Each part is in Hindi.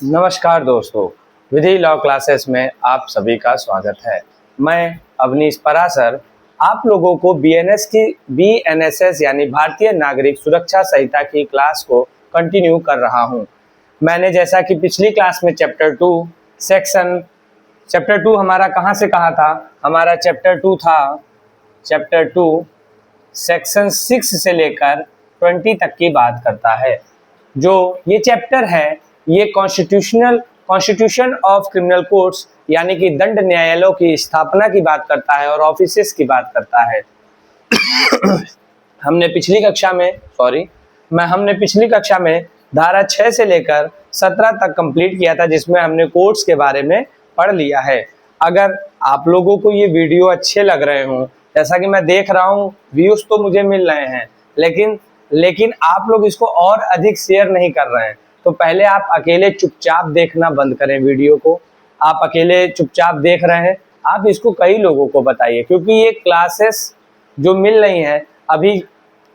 नमस्कार दोस्तों, विधि लॉ क्लासेस में आप सभी का स्वागत है। मैं अवनीश परासर आप लोगों को बीएनएसएस यानी भारतीय नागरिक सुरक्षा संहिता की क्लास को कंटिन्यू कर रहा हूं। मैंने जैसा कि पिछली क्लास में चैप्टर 2 हमारा कहां से कहा था, हमारा चैप्टर 2 सेक्शन 6 से लेकर 20 तक की बात करता है। जो ये चैप्टर है ये कॉन्स्टिट्यूशन ऑफ क्रिमिनल कोर्ट्स यानी कि दंड न्यायालयों की स्थापना की बात करता है और ऑफिसेस की बात करता है। हमने पिछली कक्षा में धारा 6 से लेकर 17 तक कंप्लीट किया था, जिसमें हमने कोर्ट्स के बारे में पढ़ लिया है। अगर आप लोगों को ये वीडियो अच्छे लग रहे हों, जैसा कि मैं देख रहा हूँ व्यूज तो मुझे मिल रहे हैं, लेकिन आप लोग इसको और अधिक शेयर नहीं कर रहे हैं, तो पहले आप अकेले चुपचाप देखना बंद करें वीडियो को। आप अकेले चुपचाप देख रहे हैं, आप इसको कई लोगों को बताइए, क्योंकि ये क्लासेस जो मिल रही हैं अभी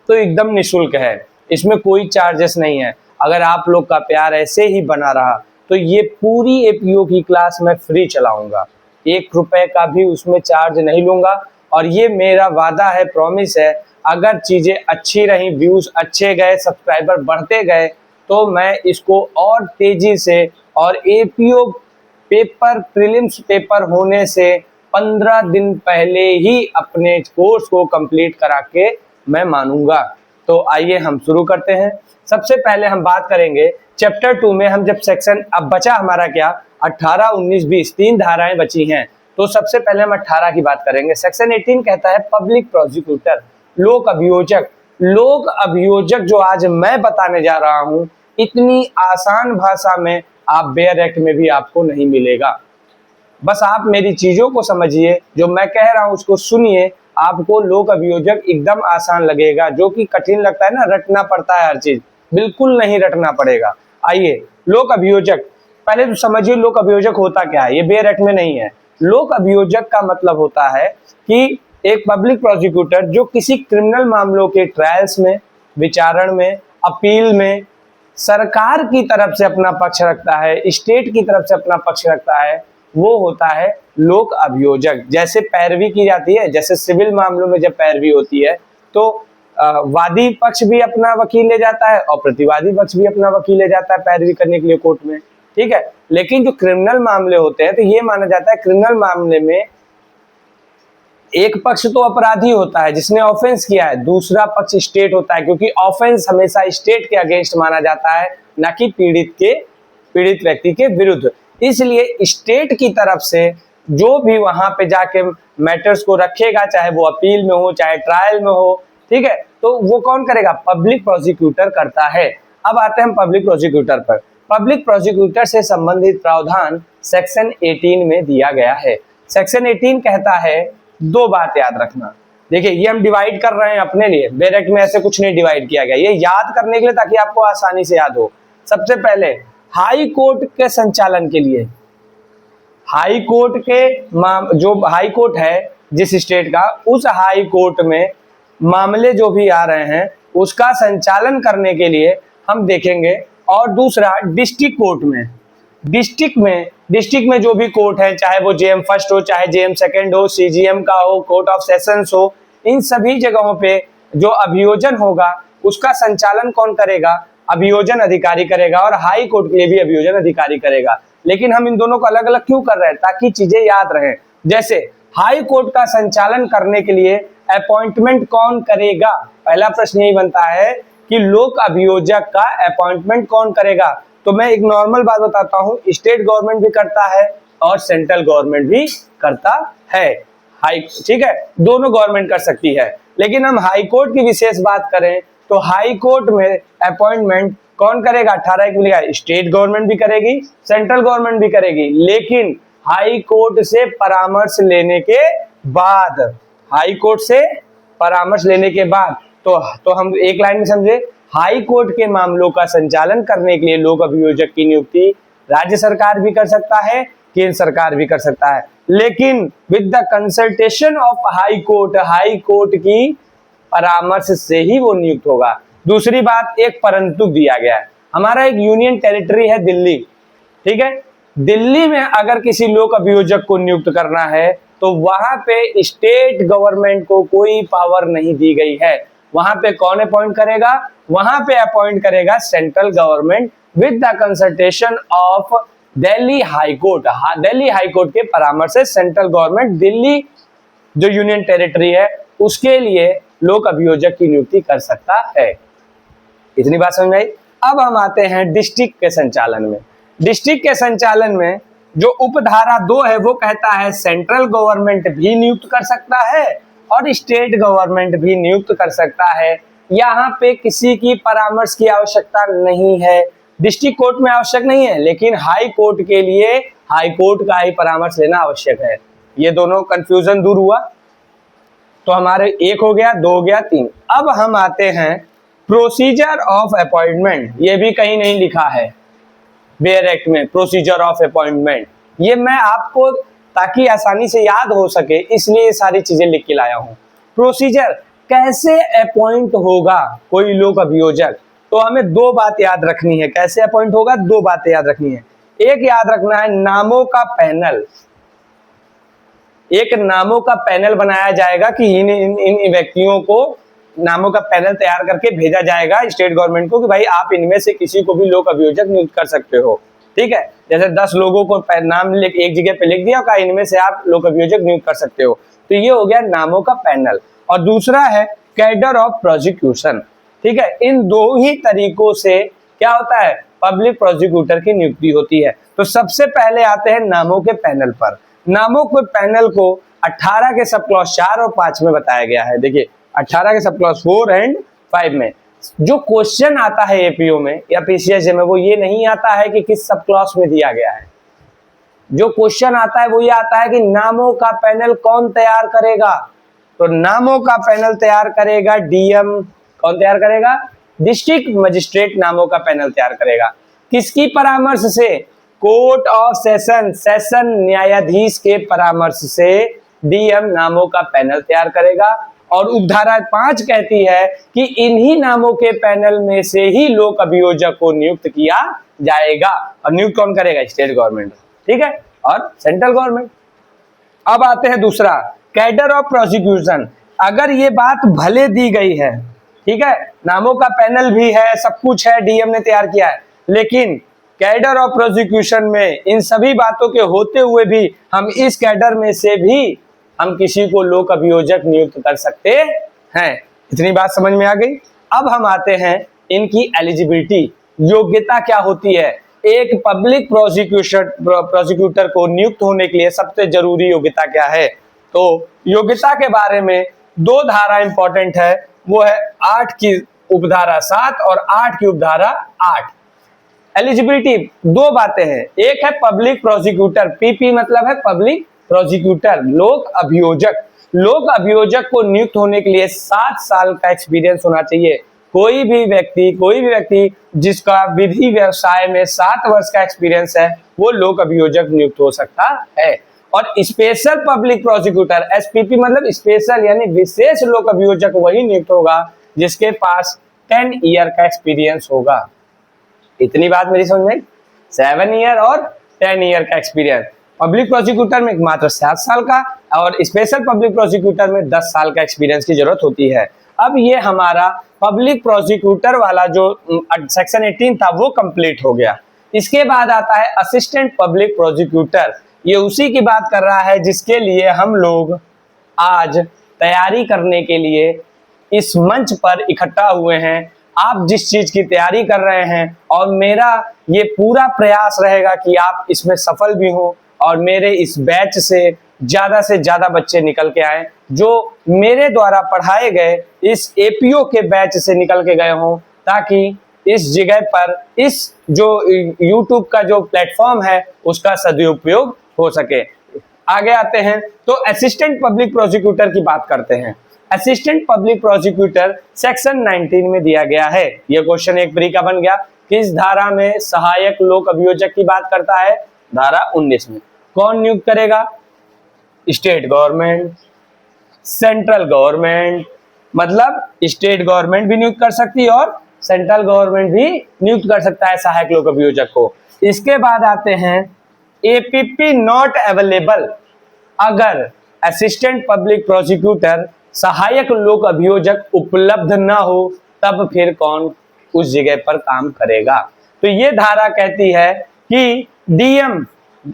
तो एकदम निःशुल्क है, इसमें कोई चार्जेस नहीं है। अगर आप लोग का प्यार ऐसे ही बना रहा तो ये पूरी एपीओ की क्लास मैं फ्री चलाऊंगा, 1 रुपए का भी उसमें चार्ज नहीं लूंगा। और ये मेरा वादा है, प्रॉमिस है, अगर चीजें अच्छी रही, व्यूज अच्छे गए, सब्सक्राइबर बढ़ते गए, तो मैं इसको और तेजी से और एपीओ पेपर प्रीलिम्स पेपर होने से 15 दिन पहले ही अपने कोर्स को कंप्लीट करा के मैं मानूंगा। तो आइए हम शुरू करते हैं। सबसे पहले हम बात करेंगे चैप्टर 2 में, हम जब सेक्शन अब बचा हमारा क्या 18, 19, 20 3 धाराएं बची हैं, तो सबसे पहले हम 18 की बात करेंगे। सेक्शन 18 कहता है पब्लिक प्रोसिक्यूटर, लोक अभियोजक। लोक अभियोजक जो आज मैं बताने जा रहा हूं, इतनी आसान भाषा में आप बेयर एक्ट में भी आपको नहीं मिलेगा। बस आप मेरी चीजों को समझिए, जो मैं कह रहा हूं उसको सुनिए, आपको लोक अभियोजक एकदम आसान लगेगा। जो कि कठिन लगता है ना, रटना पड़ता है हर चीज, बिल्कुल नहीं रटना पड़ेगा। आइए, लोक अभियोजक पहले तो समझिए लोक अभियोजक होता क्या है, ये बेयर एक्ट में नहीं है। लोक अभियोजक का मतलब होता है कि एक पब्लिक प्रोसिक्यूटर जो किसी क्रिमिनल मामलों के ट्रायल्स में, विचारण में, अपील में सरकार की तरफ से अपना पक्ष रखता है, स्टेट की तरफ से अपना पक्ष रखता है, वो होता है लोक अभियोजक। जैसे पैरवी की जाती है, जैसे सिविल मामलों में जब पैरवी होती है तो वादी पक्ष भी अपना वकील ले जाता है और प्रतिवादी पक्ष भी अपना वकील ले जाता है पैरवी करने के लिए कोर्ट में, ठीक है। लेकिन जो क्रिमिनल मामले होते हैं तो ये माना जाता है क्रिमिनल मामले में एक पक्ष तो अपराधी होता है जिसने ऑफेंस किया है, दूसरा पक्ष स्टेट होता है, क्योंकि ऑफेंस हमेशा स्टेट के अगेंस्ट माना जाता है, ना कि पीड़ित व्यक्ति के विरुद्ध। इसलिए स्टेट की तरफ से जो भी वहां पे जाके मैटर्स को रखेगा, चाहे वो अपील में हो चाहे ट्रायल में हो, ठीक है, तो वो कौन करेगा, पब्लिक प्रोसिक्यूटर करता है। अब आते हैं हम पब्लिक प्रोसिक्यूटर पर। पब्लिक प्रोसिक्यूटर से संबंधित प्रावधान सेक्शन 18 में दिया गया है। सेक्शन 18 कहता है, 2 बात याद रखना। देखिए, ये हम डिवाइड कर रहे हैं अपने लिए, बेयर एक्ट में ऐसे कुछ नहीं डिवाइड किया गया, ये याद करने के लिए ताकि आपको आसानी से याद हो। सबसे पहले हाई कोर्ट के संचालन के लिए, हाई कोर्ट के जो हाई कोर्ट है जिस स्टेट का, उस हाई कोर्ट में मामले जो भी आ रहे हैं उसका संचालन करने के लिए हम देखेंगे। और दूसरा डिस्ट्रिक्ट कोर्ट में, डिस्ट्रिक्ट में जो भी कोर्ट है, चाहे वो जेएम फर्स्ट हो चाहे जेएम सेकंड हो, सीजीएम का हो, कोर्ट ऑफ सेशंस हो, इन सभी जगहों पे जो अभियोजन होगा उसका संचालन कौन करेगा, अभियोजन अधिकारी करेगा। और हाई कोर्ट के लिए भी अभियोजन अधिकारी करेगा। लेकिन हम इन दोनों को अलग अलग क्यों कर रहे हैं, ताकि चीजें याद रहें। जैसे हाई कोर्ट का संचालन करने के लिए अपॉइंटमेंट कौन करेगा, पहला प्रश्न यही बनता है कि लोक अभियोजक का अपॉइंटमेंट कौन करेगा। तो मैं एक नॉर्मल बात बताता हूं, स्टेट गवर्नमेंट भी करता है और सेंट्रल गवर्नमेंट भी करता है, ठीक है, दोनों गवर्नमेंट कर सकती है। लेकिन हम हाई कोर्ट की विशेष बात करें तो हाई कोर्ट में अपॉइंटमेंट कौन करेगा, 18 को लिखा है, स्टेट गवर्नमेंट भी करेगी, सेंट्रल गवर्नमेंट भी करेगी, लेकिन हाई कोर्ट से परामर्श लेने के बाद, हाई कोर्ट से परामर्श लेने के बाद। तो हम एक लाइन में समझे, हाई कोर्ट के मामलों का संचालन करने के लिए लोक अभियोजक की नियुक्ति राज्य सरकार भी कर सकता है, केंद्र सरकार भी कर सकता है, लेकिन with the consultation of high court की परामर्श से ही वो नियुक्त होगा। दूसरी बात, एक परंतु दिया गया है, हमारा एक यूनियन टेरिटरी है दिल्ली, ठीक है। दिल्ली में अगर किसी लोक अभियोजक को नियुक्त करना है तो वहां पे स्टेट गवर्नमेंट को कोई पावर नहीं दी गई है। वहां पे कौन अपॉइंट करेगा? वहां पे अपॉइंट करेगा central government with the consultation of Delhi high court. Delhi high court के परामर्श से सेंट्रल गवर्नमेंट दिल्ली जो यूनियन टेरिटरी है उसके लिए लोक अभियोजक की नियुक्ति कर सकता है। इतनी बात समझ में आई। अब हम आते हैं डिस्ट्रिक्ट के संचालन में। डिस्ट्रिक्ट के संचालन में जो उपधारा 2 है वो कहता है सेंट्रल गवर्नमेंट भी नियुक्त कर सकता है और स्टेट गवर्नमेंट भी नियुक्त कर सकता है। यहाँ पे किसी की परामर्श की आवश्यकता नहीं है। डिस्ट्रिक्ट कोर्ट में आवश्यक नहीं है, लेकिन हाई कोर्ट के लिए हाई कोर्ट का ही परामर्श लेना आवश्यक है। ये दोनों कंफ्यूजन दूर हुआ। तो हमारे 1 हो गया, 2 हो गया, 3। अब हम आते हैं प्रोसीजर ऑफ अपॉइंटमेंट। ये भी कहीं नहीं लिखा है बेयर एक्ट में, प्रोसीजर ऑफ अपॉइंटमेंट। ये मैं आपको ताकि आसानी से याद हो सके इसलिए ये सारी चीजें लिख के लाया हूं। प्रोसीजर कैसे अपॉइंट होगा कोई लोक अभियोजक, तो हमें 2 बात याद रखनी है। कैसे अपॉइंट होगा, 2 बातें याद रखनी है। एक याद रखना है नामों का पैनल। एक नामों का पैनल बनाया जाएगा कि इन व्यक्तियों को नामों का पैनल तैयार करके भेजा जाएगा स्टेट गवर्नमेंट को कि भाई आप इनमें से किसी को भी लोक अभियोजक नियुक्त कर सकते हो। ठीक है, जैसे 10 लोगों को नाम एक जगह पे लिख दिया, कहा इनमें से आप लोक अभियोजक नियुक्त कर सकते हो। तो ये हो गया नामों का पैनल। और दूसरा है कैडर ऑफ प्रोसिक्यूशन। ठीक है, इन 2 ही तरीकों से क्या होता है, पब्लिक प्रोसिक्यूटर की नियुक्ति होती है। तो सबसे पहले आते हैं नामों के पैनल पर। नामों के पैनल को 18 के सब क्लॉज 4 और 5 में बताया गया है। देखिए 18 के सब क्लॉज 4 एंड 5 में जो क्वेश्चन आता है एपीओ में या पीसीएस में, वो ये नहीं आता है कि किस सब क्लॉज में दिया गया है। जो क्वेश्चन आता है वो ये आता है कि नामों का पैनल कौन तैयार करेगा। तो नामों का पैनल तैयार करेगा डीएम। कौन तैयार करेगा? डिस्ट्रिक्ट मजिस्ट्रेट नामों का पैनल तैयार करेगा। किसकी परामर्श से? कोर्ट ऑफ सेशन, सेशन न्यायाधीश के परामर्श से डीएम नामों का पैनल तैयार करेगा। और उपधारा 5 कहती है कि इन्हीं नामों के पैनल में से ही लोक अभियोजक को नियुक्त किया जाएगा। और नियुक्त कौन करेगा? State government. ठीक है, और सेंट्रल गवर्नमेंट। अब आते हैं दूसरा, कैडर ऑफ प्रोसिक्यूशन। अगर ये बात भले दी गई है, ठीक है, नामों का पैनल भी है, सब कुछ है, डीएम ने तैयार किया है, लेकिन कैडर ऑफ प्रोसिक्यूशन में इन सभी बातों के होते हुए भी हम इस कैडर में से भी हम किसी को लोक अभियोजक नियुक्त कर सकते हैं। इतनी बात समझ में आ गई। अब हम आते हैं इनकी एलिजिबिलिटी, योग्यता क्या होती है। एक पब्लिक प्रोसिक्यूटर को नियुक्त होने के लिए सबसे जरूरी योग्यता क्या है? तो योग्यता के बारे में 2 धारा इंपॉर्टेंट है, वो है 8 की उपधारा 7 और 8 की उपधारा 8। एलिजिबिलिटी 2 बातें हैं। एक है पब्लिक प्रोसिक्यूटर, पीपी मतलब है पब्लिक प्रोसिक्यूटर, लोक अभियोजक। लोक अभियोजक को नियुक्त होने के लिए 7 साल का एक्सपीरियंस होना चाहिए। कोई भी व्यक्ति जिसका विधि व्यवसाय में 7 वर्ष का एक्सपीरियंस है वो लोक अभियोजक नियुक्त हो सकता है। और स्पेशल पब्लिक प्रोसिक्यूटर, एसपीपी मतलब स्पेशल यानी विशेष लोक अभियोजक वही नियुक्त होगा जिसके पास 10 ईयर का एक्सपीरियंस होगा। इतनी बात मेरी समझ में? 7 ईयर और 10 ईयर का एक्सपीरियंस। पब्लिक प्रोसिक्यूटर में मात्र 7 साल का और स्पेशल पब्लिक प्रोसिक्यूटर में 10 साल का एक्सपीरियंस की जरूरत होती है। अब ये हमारा पब्लिक प्रोसिक्यूटर वाला जो सेक्शन 18 था वो कंप्लीट हो गया। इसके बाद आता है असिस्टेंट पब्लिक प्रोसिक्यूटर। ये उसी की बात कर रहा है जिसके लिए हम लोग आज तैयारी करने के लिए इस मंच पर इकट्ठा हुए हैं। आप जिस चीज की तैयारी कर रहे हैं और मेरा ये पूरा प्रयास रहेगा कि आप इसमें सफल भी हो और मेरे इस बैच से ज्यादा बच्चे निकल के आए जो मेरे द्वारा पढ़ाए गए इस एपीओ के बैच से निकल के गए हों, ताकि इस जगह पर इस जो यूट्यूब का जो प्लेटफॉर्म है उसका सदुपयोग हो सके। आगे आते हैं तो असिस्टेंट पब्लिक प्रोसिक्यूटर की बात करते हैं। असिस्टेंट पब्लिक प्रोसिक्यूटर सेक्शन 19 में दिया गया है। यह क्वेश्चन एक प्री का बन गया। किस धारा में सहायक लोक अभियोजक की बात करता है? धारा 19 में। कौन नियुक्त करेगा? स्टेट गवर्नमेंट, सेंट्रल गवर्नमेंट, मतलब स्टेट गवर्नमेंट भी नियुक्त कर सकती है और सेंट्रल गवर्नमेंट भी नियुक्त कर सकता है सहायक लोक अभियोजक को। इसके बाद आते हैं एपीपी नॉट अवेलेबल। अगर असिस्टेंट पब्लिक प्रोसिक्यूटर सहायक लोक अभियोजक उपलब्ध ना हो तब फिर कौन उस जगह पर काम करेगा। तो ये धारा कहती है कि डीएम,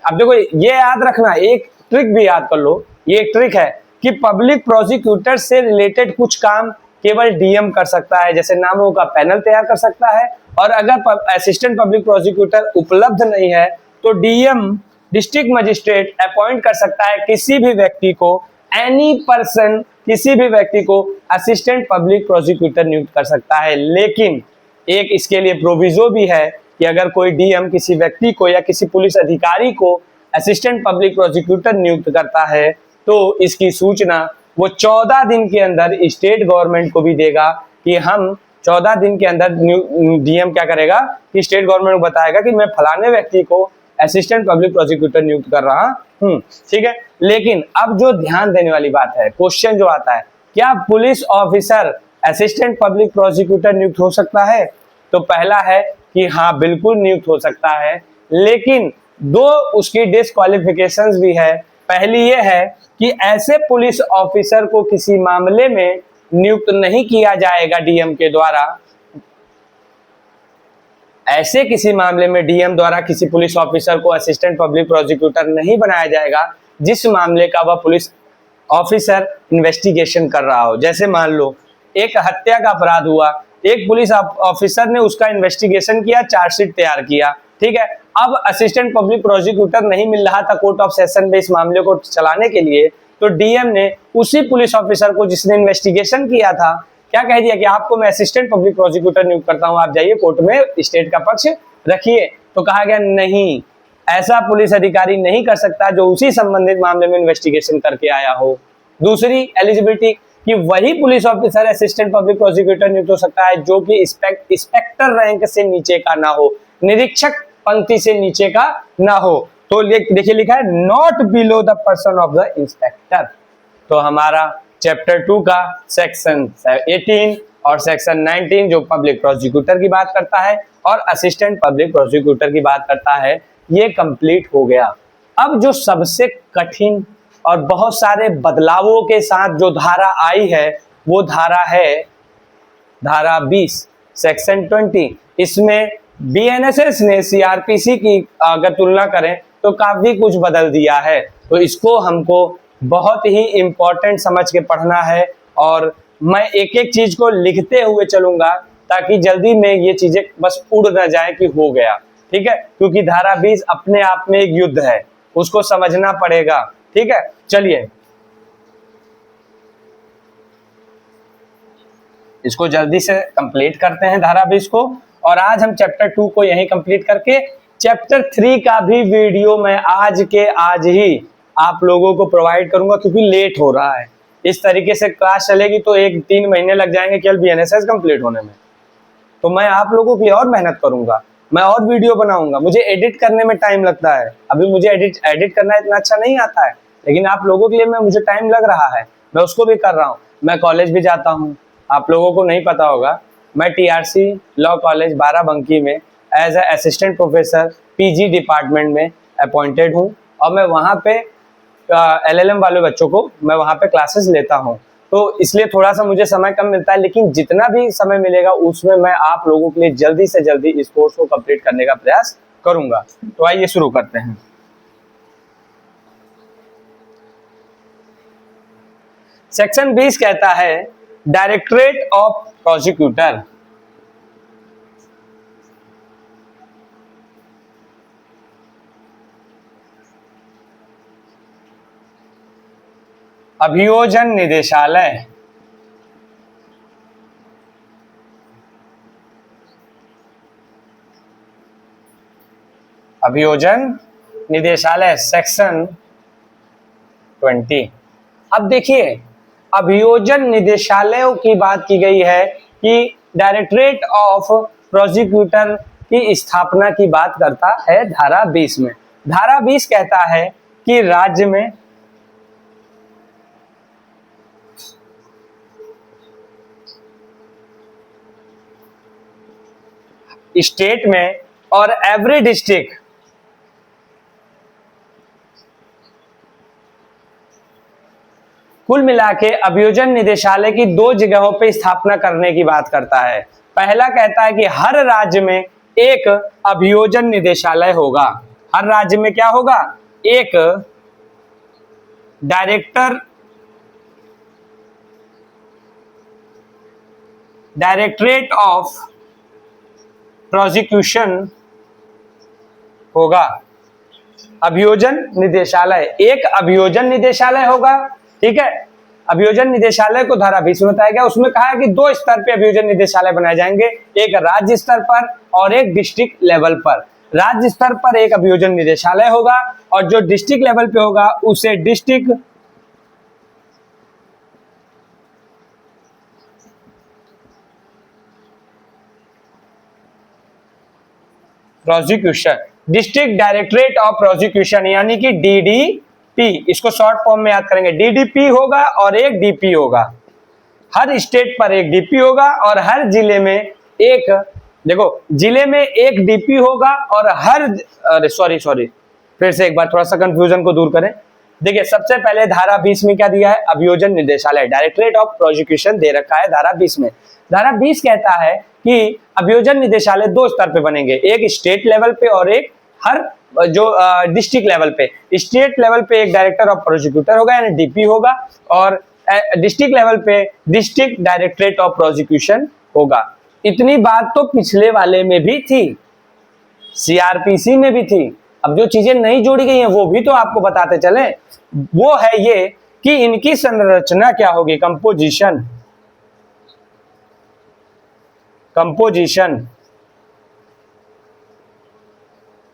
अब देखो ये याद रखना, एक ट्रिक भी याद कर लो, ये एक ट्रिक है कि पब्लिक प्रोसिक्यूटर से रिलेटेड कुछ काम केवल डीएम कर सकता है, जैसे नामों का पैनल तैयार कर सकता है, और अगर असिस्टेंट पब्लिक प्रोसिक्यूटर उपलब्ध नहीं है तो डीएम डिस्ट्रिक्ट मजिस्ट्रेट अपॉइंट कर सकता है किसी भी व्यक्ति को, एनी पर्सन, किसी भी व्यक्ति को असिस्टेंट पब्लिक प्रोसिक्यूटर नियुक्त कर सकता है। लेकिन एक इसके लिए प्रोविजो भी है कि अगर कोई डीएम किसी व्यक्ति को या किसी पुलिस अधिकारी को असिस्टेंट पब्लिक प्रोसिक्यूटर नियुक्त करता है तो इसकी सूचना वो 14 दिन के अंदर स्टेट गवर्नमेंट को भी देगा कि हम 14 दिन के अंदर डीएम क्या करेगा कि स्टेट गवर्नमेंट को बताएगा कि मैं फलाने व्यक्ति को असिस्टेंट पब्लिक प्रोसिक्यूटर नियुक्त कर रहा हूं। ठीक है, लेकिन अब जो ध्यान देने वाली बात है, क्वेश्चन जो आता है, क्या police officer assistant public prosecutor नियुक्त हो सकता है? तो पहला है कि हाँ बिल्कुल नियुक्त हो सकता है, लेकिन दो उसकी डिस्क्वालिफिकेशंस भी है। पहली ये है कि ऐसे पुलिस ऑफिसर को किसी मामले में नियुक्त नहीं किया जाएगा डीएम के द्वारा, ऐसे किसी मामले में डीएम द्वारा किसी पुलिस ऑफिसर को असिस्टेंट पब्लिक प्रोसिक्यूटर नहीं बनाया जाएगा जिस मामले का वह पुलिस ऑफिसर इन्वेस्टिगेशन कर रहा हो। जैसे मान लो एक हत्या का अपराध हुआ, एक पुलिस ऑफिसर ने उसका इन्वेस्टिगेशन किया, चार्जशीट तैयार किया, ठीक है, अब असिस्टेंट पब्लिक प्रोसिक्यूटर नहीं मिल रहा था कोर्ट ऑफ सेशन में इस मामले को चलाने के लिए, तो डीएम ने उसी पुलिस ऑफिसर को जिसने इन्वेस्टिगेशन किया था क्या कह दिया कि आपको मैं असिस्टेंट पब्लिक प्रोसिक्यूटर नियुक्त करता हूं, आप जाइए कोर्ट में स्टेट का पक्ष रखिए। तो कहा गया नहीं, ऐसा पुलिस अधिकारी नहीं कर सकता जो उसी संबंधित मामले में इन्वेस्टिगेशन करके आया हो। दूसरी एलिजिबिलिटी कि वही police officer assistant public prosecutor नियुक्त हो सकता है जो कि इंस्पेक्टर रैंक से नीचे का ना हो, निरीक्षक पंक्ति से नीचे का ना हो। तो देखिए लिखा है not below the person of the inspector. तो हमारा चैप्टर 2 का सेक्शन 18 और सेक्शन 19 जो पब्लिक प्रोसिक्यूटर की बात करता है और असिस्टेंट पब्लिक प्रोसिक्यूटर की बात करता है, ये कंप्लीट हो गया। अब जो सबसे कठिन और बहुत सारे बदलावों के साथ जो धारा आई है वो धारा है धारा 20 सेक्शन 20। इसमें बीएनएसएस ने सीआरपीसी की अगर तुलना करें तो काफी कुछ बदल दिया है, तो इसको हमको बहुत ही इंपॉर्टेंट समझ के पढ़ना है और मैं एक एक चीज को लिखते हुए चलूंगा ताकि जल्दी में ये चीजें बस उड़ ना जाए कि हो गया। ठीक है, क्योंकि धारा 20 अपने आप में एक युद्ध है, उसको समझना पड़ेगा। ठीक है, चलिए इसको जल्दी से कंप्लीट करते हैं धारा 20 को, और आज हम चैप्टर 2 को यहीं कंप्लीट करके चैप्टर 3 का भी वीडियो मैं आज के आज ही आप लोगों को प्रोवाइड करूंगा, क्योंकि लेट हो रहा है। इस तरीके से क्लास चलेगी तो 1-3 महीने लग जाएंगे केवल बीएनएसएस कंप्लीट होने में। तो मैं आप लोगों के लिए और मेहनत करूंगा, मैं और वीडियो बनाऊंगा। मुझे एडिट करने में टाइम लगता है, अभी मुझे एडिट करना इतना अच्छा नहीं आता है, लेकिन आप लोगों के लिए मुझे टाइम लग रहा है, मैं उसको भी कर रहा हूँ। मैं कॉलेज भी जाता हूँ, आप लोगों को नहीं पता होगा, मैं टीआरसी लॉ कॉलेज बाराबंकी में as a assistant professor PG department में अपॉइंटेड हूँ, और मैं वहाँ पे एलएलएम वाले बच्चों को मैं वहाँ पे क्लासेस लेता हूँ। तो इसलिए थोड़ा सा मुझे समय कम मिलता है, लेकिन जितना भी समय मिलेगा उसमें मैं आप लोगों के लिए जल्दी से जल्दी इस कोर्स को कंप्लीट करने का प्रयास करूंगा। तो आइए शुरू करते हैं। सेक्शन 20 कहता है डायरेक्टरेट ऑफ प्रोसिक्यूटर। अभियोजन निदेशालय। अभियोजन निदेशालय सेक्शन 20। अब देखिए अभियोजन निदेशालयों की बात की गई है कि डायरेक्टरेट ऑफ प्रोसिक्यूटर की स्थापना की बात करता है धारा 20 में। धारा 20 कहता है कि राज्य में स्टेट में और एवरी डिस्ट्रिक्ट कुल मिला के अभियोजन निदेशालय की 2 जगहों पे स्थापना करने की बात करता है। पहला कहता है कि हर राज्य में एक अभियोजन निदेशालय होगा। हर राज्य में क्या होगा? एक डायरेक्टरेट ऑफ प्रोसिक्यूशन होगा। अभियोजन निदेशालय, एक अभियोजन निदेशालय होगा। ठीक है, अभियोजन निदेशालय को धारा 20 में बताया गया। उसमें कहा है कि 2 स्तर पे अभियोजन निदेशालय बनाए जाएंगे, एक राज्य स्तर पर और एक डिस्ट्रिक्ट लेवल पर। राज्य स्तर पर एक अभियोजन निदेशालय होगा और जो डिस्ट्रिक्ट लेवल पे होगा उसे district prosecution, district directorate of prosecution यानी कि डीडीपी, इसको शॉर्ट फॉर्म में याद करेंगे। डीडीपी होगा और एक डीपी होगा। हर स्टेट पर एक डीपी होगा और हर जिले में एक, देखो जिले में एक डीपी होगा और हर, अरे सॉरी फिर से एक बार थोड़ा सा कंफ्यूजन को दूर करें। देखिए सबसे पहले धारा 20 में क्या दिया है? अभियोजन निदेशालय, डायरेक्टरेट ऑफ प्रोसिक्यूशन दे रखा है धारा 20 में। धारा 20 कहता है कि अभियोजन निदेशालय 2 स्तर पे बनेंगे, एक स्टेट लेवल पे और एक हर जो डिस्ट्रिक्ट लेवल पे। स्टेट लेवल पे एक डायरेक्टर ऑफ प्रोसिक्यूटर होगा यानी डीपी होगा और डिस्ट्रिक्ट लेवल पे डिस्ट्रिक्ट डायरेक्टरेट ऑफ प्रोसिक्यूशन होगा। इतनी बात तो पिछले वाले में भी थी, सीआरपीसी में भी थी। अब जो चीजें नहीं जोड़ी गई हैं वो भी तो आपको बताते चले। वो है ये कि इनकी संरचना क्या होगी, कंपोजिशन।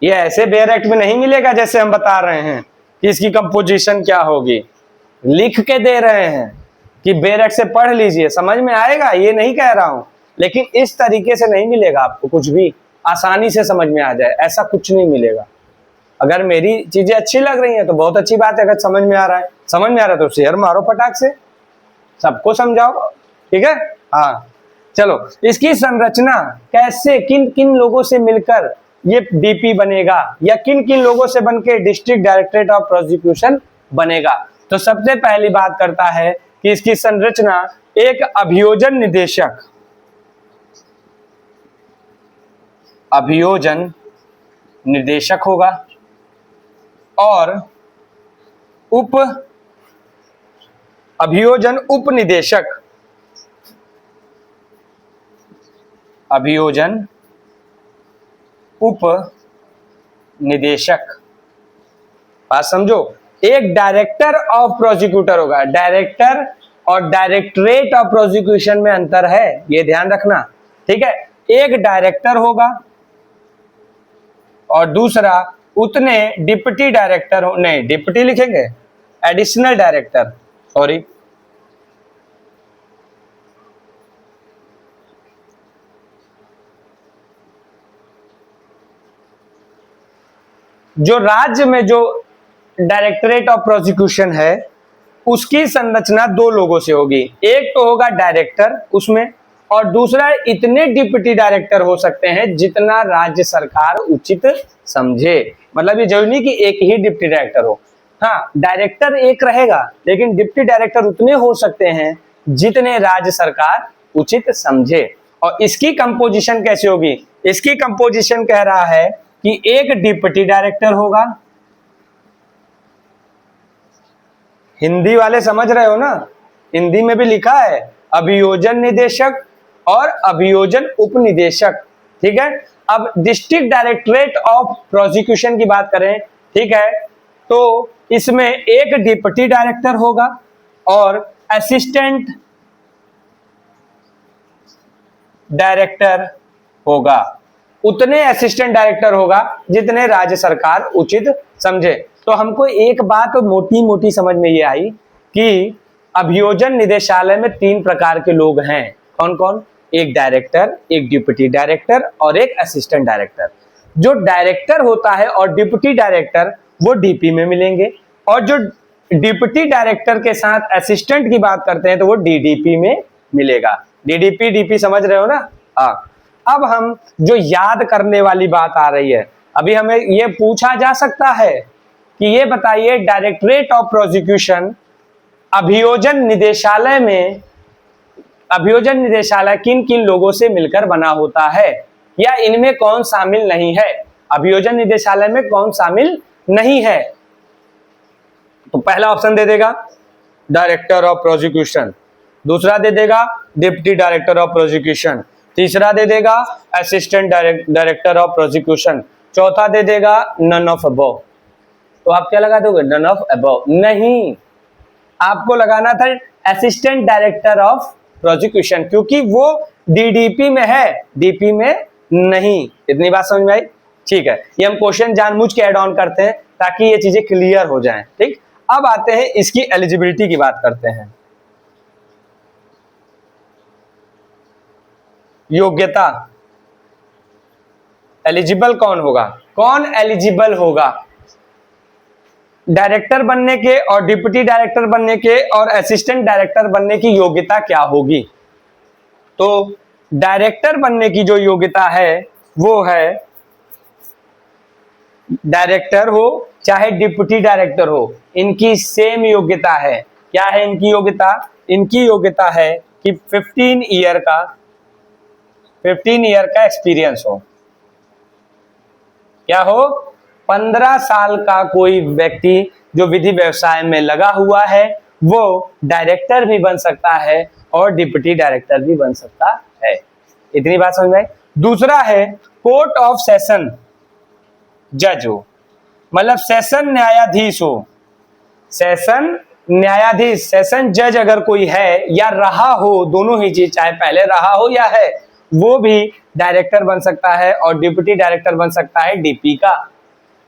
ये ऐसे बेयर एक्ट में नहीं मिलेगा जैसे हम बता रहे हैं कि इसकी कंपोजिशन क्या होगी, लिख के दे रहे हैं कि बेयर एक्ट से पढ़ लीजिए समझ में आएगा, ये नहीं कह रहा हूं। लेकिन इस तरीके से नहीं मिलेगा आपको कुछ भी आसानी से समझ में आ जाए, ऐसा कुछ नहीं मिलेगा। अगर मेरी चीजें अच्छी लग रही हैं तो बहुत अच्छी बात है, अगर समझ में आ रहा है तो शेयर मारो फटाक से, सबको समझाओ। ठीक है, हाँ चलो। इसकी संरचना कैसे, किन किन लोगों से मिलकर ये डीपी बनेगा या किन किन लोगों से बनके डिस्ट्रिक्ट डायरेक्टरेट ऑफ प्रोसिक्यूशन बनेगा। तो सबसे पहली बात करता है कि इसकी संरचना एक अभियोजन निदेशक होगा और अभियोजन उप निदेशक। बात समझो, एक डायरेक्टर ऑफ प्रोसिक्यूटर होगा। डायरेक्टर और डायरेक्टरेट ऑफ प्रोसिक्यूशन में अंतर है, ये ध्यान रखना। ठीक है, एक डायरेक्टर होगा और दूसरा उतने डिप्टी डायरेक्टर हो, नहीं डिप्टी लिखेंगे, एडिशनल डायरेक्टर, सॉरी जो राज्य में जो डायरेक्टरेट ऑफ प्रोसिक्यूशन है उसकी संरचना 2 लोगों से होगी। एक तो होगा डायरेक्टर उसमें और दूसरा इतने डिप्टी डायरेक्टर हो सकते हैं जितना राज्य सरकार उचित समझे। मतलब ये जरूरी नहीं कि एक ही डिप्टी डायरेक्टर हो, हाँ डायरेक्टर एक रहेगा लेकिन डिप्टी डायरेक्टर उतने हो सकते हैं जितने राज्य सरकार उचित समझे। और इसकी कंपोजिशन कैसे होगी? इसकी कंपोजिशन कह रहा है कि एक डिप्टी डायरेक्टर होगा, हिंदी वाले समझ रहे हो ना, हिंदी में भी लिखा है अभियोजन निदेशक और अभियोजन उपनिदेशक। ठीक है, अब डिस्ट्रिक्ट डायरेक्टरेट ऑफ प्रोसिक्यूशन की बात करें, ठीक है, तो इसमें एक डिप्टी डायरेक्टर होगा और असिस्टेंट डायरेक्टर होगा। उतने असिस्टेंट डायरेक्टर होगा जितने राज्य सरकार उचित समझे। तो हमको एक बात मोटी मोटी समझ में ये आई कि अभियोजन निदेशालय में 3 प्रकार के लोग हैं। कौन कौन? एक डायरेक्टर, एक डिप्टी डायरेक्टर और एक असिस्टेंट डायरेक्टर। जो डायरेक्टर होता है और डिप्टी डायरेक्टर वो डीपी में मिलेंगे और जो डिप्टी डायरेक्टर के साथ असिस्टेंट की बात करते हैं तो वो डीडीपी में मिलेगा। डीडीपी डीपी समझ रहे हो ना? हाँ। अब हम जो याद करने वाली बात आ रही है, अभी हमें ये पूछा जा सकता है कि ये बताइए डायरेक्टरेट ऑफ प्रोसिक्यूशन अभियोजन निदेशालय किन किन लोगों से मिलकर बना होता है, या इनमें कौन शामिल नहीं है। अभियोजन निदेशालय में कौन शामिल नहीं है? तो पहला ऑप्शन दे देगा डायरेक्टर ऑफ प्रोसिक्यूशन, दूसरा दे देगा डिप्टी डायरेक्टर ऑफ प्रोसिक्यूशन, तीसरा दे देगा असिस्टेंट डायरेक्टर ऑफ प्रोसिक्यूशन, चौथा दे देगा नन ऑफ अबव। तो आप क्या लगा दोगे? None of above. नहीं, आपको लगाना था असिस्टेंट डायरेक्टर ऑफ प्रोसिक्यूशन, क्योंकि वो डीडीपी में है, डीपी में नहीं। इतनी बात समझ में आई? ठीक है, ये हम क्वेश्चन जानबूझ के ऐड ऑन करते हैं ताकि ये चीजें क्लियर हो जाएं। ठीक, अब आते हैं इसकी एलिजिबिलिटी की बात करते हैं। योग्यता, एलिजिबल कौन होगा? कौन एलिजिबल होगा डायरेक्टर बनने के और डिप्टी डायरेक्टर बनने के और असिस्टेंट डायरेक्टर बनने की योग्यता क्या होगी? तो डायरेक्टर बनने की जो योग्यता है वो है, डायरेक्टर हो चाहे डिप्टी डायरेक्टर हो, इनकी सेम योग्यता है। क्या है इनकी योग्यता? इनकी योग्यता है कि 15 ईयर का एक्सपीरियंस हो। क्या हो? 15 साल का कोई व्यक्ति जो विधि व्यवसाय में लगा हुआ है वो डायरेक्टर भी बन सकता है और डिप्टी डायरेक्टर भी बन सकता है। इतनी बात समझ में आई? दूसरा है कोर्ट ऑफ सेशन जज हो, मतलब सेशन न्यायाधीश हो। सेशन न्यायाधीश, सेशन जज अगर कोई है या रहा हो, दोनों ही चीज, चाहे पहले रहा हो या है, वो भी डायरेक्टर बन सकता है और डिप्टी डायरेक्टर बन सकता है डीपी का।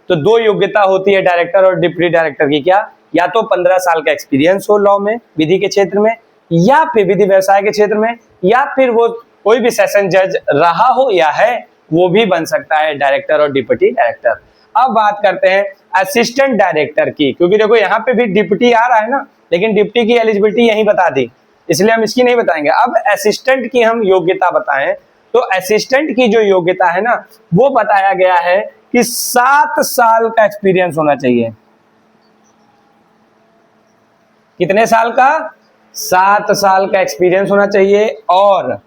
तो दो योग्यता होती है डायरेक्टर और डिप्टी डायरेक्टर की। क्या? या तो 15 साल का एक्सपीरियंस हो लॉ में, विधि के क्षेत्र में, या फिर विधि व्यवसाय के क्षेत्र में, या फिर वो कोई भी सेशन जज रहा हो या है, वो भी बन सकता है डायरेक्टर और डिप्टी डायरेक्टर। अब बात करते हैं असिस्टेंट डायरेक्टर की, क्योंकि देखो यहाँ पे भी डिप्टी आ रहा है ना, लेकिन डिप्टी की एलिजिबिलिटी यही बता दी, इसलिए हम इसकी नहीं बताएंगे। अब असिस्टेंट की हम योग्यता बताएं तो असिस्टेंट की जो योग्यता है ना, वो बताया गया है कि 7 साल का एक्सपीरियंस होना चाहिए। कितने साल का? 7 साल का एक्सपीरियंस होना चाहिए। और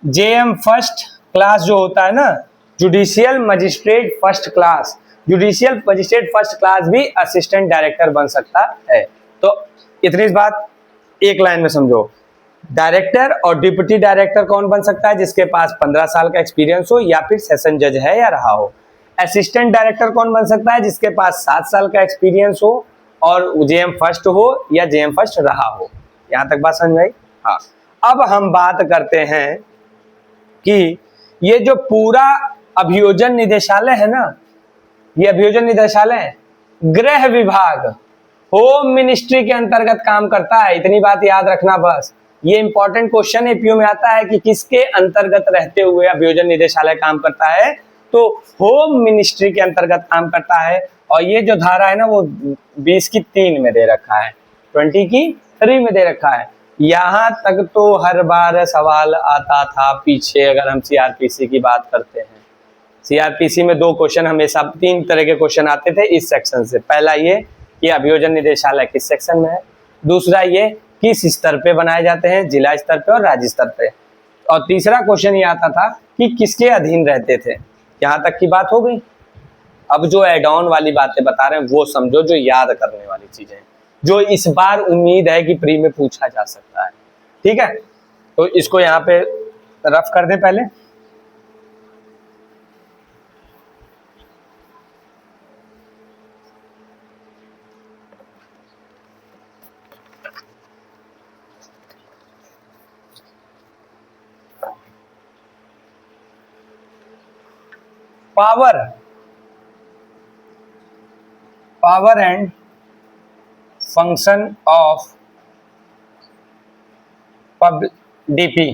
जेएम फर्स्ट क्लास जो होता है ना, judicial magistrate first class, judicial magistrate first class भी असिस्टेंट डायरेक्टर बन सकता है। तो इतनी बात एक लाइन में समझो, डायरेक्टर और डिप्टी डायरेक्टर कौन बन सकता है? जिसके पास 15 साल का एक्सपीरियंस हो या फिर सेशन जज है या रहा हो। असिस्टेंट डायरेक्टर कौन बन सकता है? जिसके पास 7 साल का एक्सपीरियंस हो और जेएम फर्स्ट हो या जेएम फर्स्ट रहा हो। यहां तक बात समझ में आई? हाँ। अब हम बात करते हैं कि ये जो पूरा अभियोजन निदेशालय है ना, ये अभियोजन निदेशालय गृह विभाग, होम मिनिस्ट्री के अंतर्गत काम करता है। इतनी बात याद रखना बस। ये इंपॉर्टेंट क्वेश्चन एपीओ में आता है कि किसके अंतर्गत रहते हुए अभियोजन निदेशालय काम करता है? तो होम मिनिस्ट्री के अंतर्गत काम करता है। और ये जो धारा है ना, वो 20 की 3 में दे रखा है, 20 की 3 में दे रखा है। यहां तक तो हर बार सवाल आता था पीछे, अगर हम सीआरपीसी की बात करते हैं। सीआरपीसी में 2 क्वेश्चन हमेशा, 3 तरह के क्वेश्चन आते थे इस सेक्शन से। पहला ये कि अभियोजन निदेशालय किस सेक्शन में है, दूसरा ये किस स्तर पे बनाए जाते हैं, जिला स्तर पे और राज्य स्तर पे, और तीसरा क्वेश्चन ये आता था कि किसके अधीन रहते थे। यहाँ तक की बात हो गई। अब जो एड ऑन वाली बातें बता रहे हैं वो समझो, जो याद करने वाली चीजें, जो इस बार उम्मीद है कि प्री में पूछा जा सकता है। ठीक है, तो इसको यहाँ पे रफ कर दें पहले। Power and function of DP,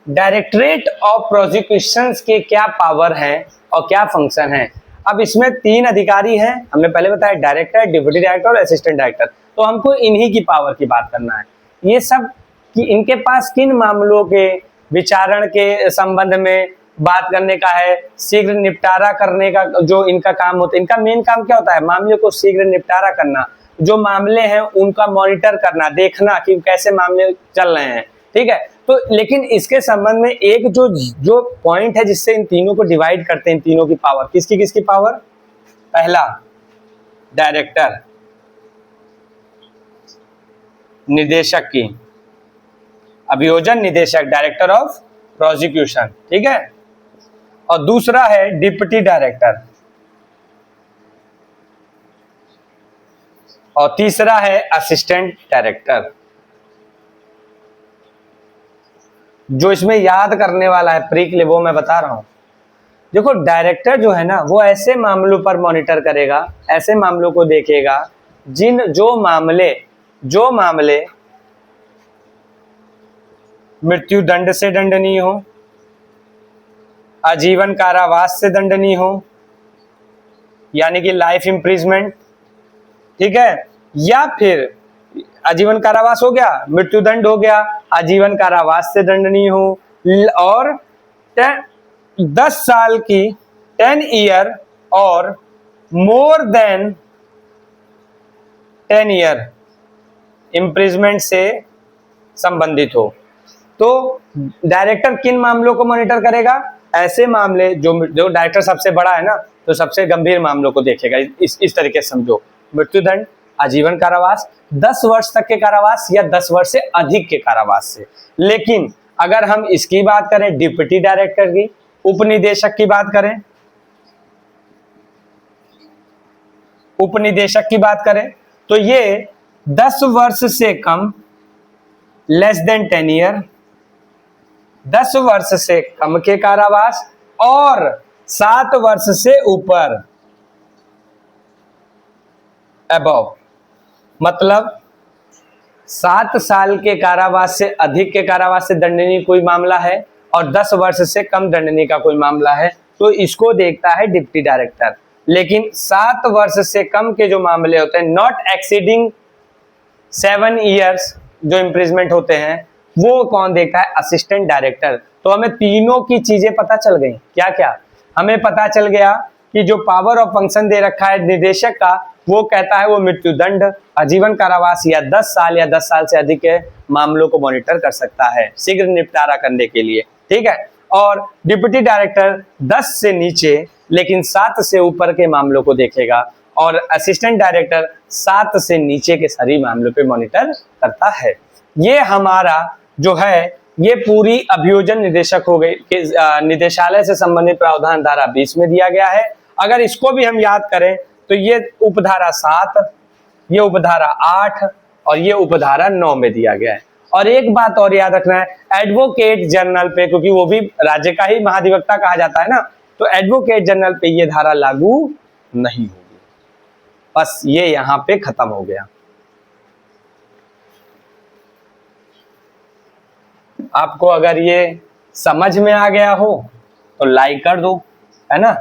directorate of prosecutions के क्या पावर हैं और क्या फंक्शन हैं। अब इसमें 3 अधिकारी हैं, हमने पहले बताया, डायरेक्टर, डिप्टी डायरेक्टर और असिस्टेंट डायरेक्टर। तो हमको इन्हीं की पावर की बात करना है। ये सब कि इनके पास किन मामलों के विचारण के संबंध में बात करने का है, शीघ्र निपटारा करने का जो इनका काम होता है। इनका मेन काम क्या होता है? मामले को शीघ्र निपटारा करना, जो मामले हैं उनका मॉनिटर करना, देखना कि कैसे मामले चल रहे हैं, ठीक है। तो लेकिन इसके संबंध में एक जो पॉइंट है जिससे इन तीनों को डिवाइड करते हैं, इन तीनों की पावर, किसकी किसकी पावर? पहला डायरेक्टर, निदेशक की, अभियोजन निदेशक, डायरेक्टर ऑफ प्रोसिक्यूशन, ठीक है। और दूसरा है डिप्टी डायरेक्टर, और तीसरा है असिस्टेंट डायरेक्टर। जो इसमें याद करने वाला है प्री के लिए वो मैं बता रहा हूं। देखो डायरेक्टर जो है ना वो ऐसे मामलों पर मॉनिटर करेगा, ऐसे मामलों को देखेगा जो मामले मृत्यु दंड से दंडनीय हो, आजीवन कारावास से दंडनीय हो, यानी कि लाइफ इम्प्रिजमेंट, ठीक है, या फिर आजीवन कारावास हो गया, मृत्युदंड हो गया, आजीवन कारावास से दंडनीय हो, और 10 साल की 10 ईयर और मोर देन 10 ईयर इम्प्रिजमेंट से संबंधित हो। तो डायरेक्टर किन मामलों को मॉनिटर करेगा? ऐसे मामले जो डायरेक्टर सबसे बड़ा है ना, तो सबसे गंभीर मामलों को देखेगा। इस तरीके से समझो, मृत्युदंड, आजीवन कारावास, 10 वर्ष तक के कारावास या 10 वर्ष से अधिक के कारावास से। लेकिन अगर हम इसकी बात करें डिप्टी डायरेक्टर की, उपनिदेशक की बात करें, उपनिदेशक की बात करें तो ये 10 वर्ष से कम, लेस देन 10 ईयर, 10 वर्ष से कम के कारावास और 7 वर्ष से ऊपर, अबव, मतलब 7 साल के कारावास से अधिक के कारावास से दंडनीय कोई मामला है और 10 वर्ष से कम दंडनीय का कोई मामला है, तो इसको देखता है डिप्टी डायरेक्टर। लेकिन 7 वर्ष से कम के जो मामले होते हैं, नॉट एक्सीडिंग 7 ईयर्स जो इम्प्रिजमेंट होते हैं, वो कौन देखता है? Assistant director. तो हमें तीनों की चीजें पता चल गई। क्या क्या? हमें पता चल गया कि जो पावर ऑफ फंक्शन दे रखा है निदेशक का, वो कहता है वो मृत्युदंड, आजीवन कारावास या 10 साल या 10 साल से अधिक के मामलों को मॉनिटर कर सकता है शीघ्र निपटारा करने के लिए, ठीक है। और डिप्टी डायरेक्टर 10 से नीचे लेकिन 7 से ऊपर के मामलों को देखेगा, और असिस्टेंट डायरेक्टर 7 से नीचे के सभी मामलों पे मॉनिटर करता है। ये हमारा जो है ये पूरी अभियोजन निदेशक हो गई कि निदेशालय से संबंधित प्रावधान धारा 20 में दिया गया है। अगर इसको भी हम याद करें तो ये उपधारा 7, ये उपधारा 8 और ये उपधारा 9 में दिया गया है। और एक बात और याद रखना है, एडवोकेट जनरल पे, क्योंकि वो भी राज्य का ही महाधिवक्ता कहा जाता है ना, तो एडवोकेट जनरल पे ये धारा लागू नहीं होगी। बस ये यहां पे खत्म हो गया। आपको अगर ये समझ में आ गया हो तो लाइक कर दो, है ना।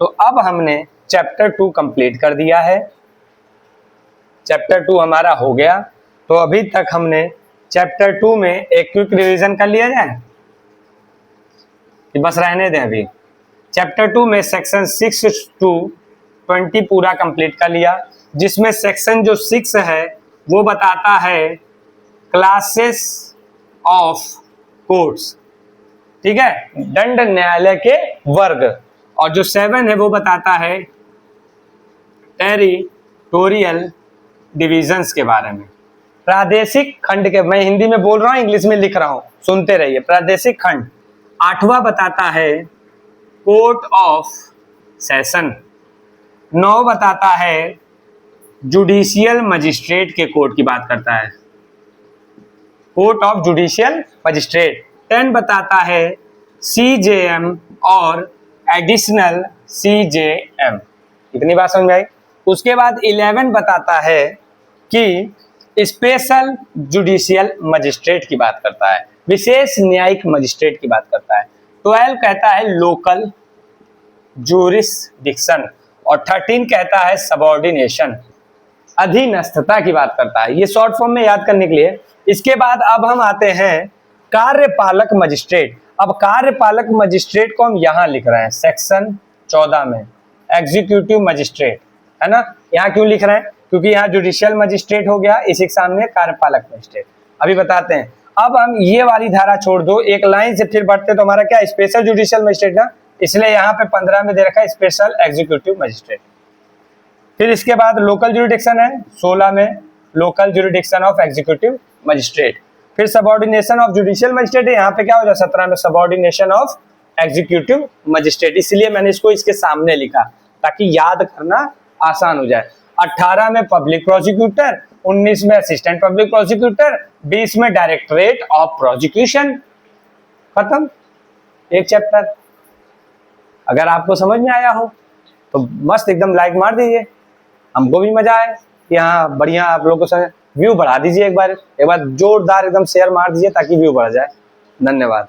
तो अब हमने चैप्टर 2 कंप्लीट कर दिया है। चैप्टर 2 हमारा हो गया। तो अभी तक हमने चैप्टर 2 में एक क्विक रिवीजन कर लिया जाए कि बस रहने दें। अभी चैप्टर 2 में सेक्शन 6 to 20 पूरा कंप्लीट कर लिया, जिसमें सेक्शन जो 6 है वो बताता है क्लासेस ऑफ कोर्ट्स, ठीक है, दंड न्यायालय के वर्ग। और जो 7 है वो बताता है टेरिटोरियल डिविजन्स के बारे में, प्रादेशिक खंड के। मैं हिंदी में बोल रहा हूं, इंग्लिश में लिख रहा हूं, सुनते रहिए। प्रादेशिक खंड। 8वां बताता है कोर्ट ऑफ सेशन। 9 बताता है जुडिशियल मजिस्ट्रेट के कोर्ट की बात करता है, कोर्ट ऑफ जुडिशियल मजिस्ट्रेट। 10 बताता है CJM और एडिशनल CJM। इतनी बात समझ में आई। उसके बाद 11 बताता है कि स्पेशल जुडिशियल मजिस्ट्रेट की बात करता है, विशेष न्यायिक मजिस्ट्रेट की बात करता है। 12 कहता है लोकल जुरिस्डिक्शन, और 13 कहता है सबऑर्डिनेशन, अधीनस्थता की बात करता है। ये शॉर्ट फॉर्म में याद करने के लिए इसके बाद अब हम आते हैं कार्यपालक मजिस्ट्रेट। अब कार्यपालक मजिस्ट्रेट को हम यहाँ लिख रहे हैं सेक्शन 14 में, एग्जीक्यूटिव मजिस्ट्रेट, है ना। यहाँ क्यों लिख रहे हैं? क्योंकि यहाँ जुडिशियल मजिस्ट्रेट हो गया, इसी के सामने कार्यपालक मजिस्ट्रेट। अभी बताते हैं। अब हम ये वाली धारा छोड़ दो, एक लाइन से फिर बढ़ते तो हमारा क्या स्पेशल जुडिशियल मजिस्ट्रेट ना, इसलिए यहाँ पे 15 में दे रखा है स्पेशल एग्जीक्यूटिव मजिस्ट्रेट। फिर इसके बाद लोकल जुरिडिक्शन है 16 में, local jurisdiction of executive magistrate. फिर सबऑर्डिनेशन ऑफ जुडिशियल मजिस्ट्रेट है, यहाँ पे क्या हो जाए 17 में सबऑर्डिनेशन ऑफ एग्जीक्यूटिव मजिस्ट्रेट, इसलिए मैंने इसको इसके सामने लिखा ताकि याद करना आसान हो जाए। 18 में पब्लिक प्रोसिक्यूटर, 19 में असिस्टेंट पब्लिक प्रोसिक्यूटर, 20 में डायरेक्टरेट ऑफ प्रोसिक्यूशन। खत्म एक चैप्टर। अगर आपको समझ में आया हो तो मस्त एकदम लाइक मार दीजिए, हमको भी मजा आए कि हाँ बढ़िया आप लोगों को व्यू बढ़ा दीजिए, एक बार जोरदार एकदम शेयर मार दीजिए ताकि व्यू बढ़ जाए। धन्यवाद।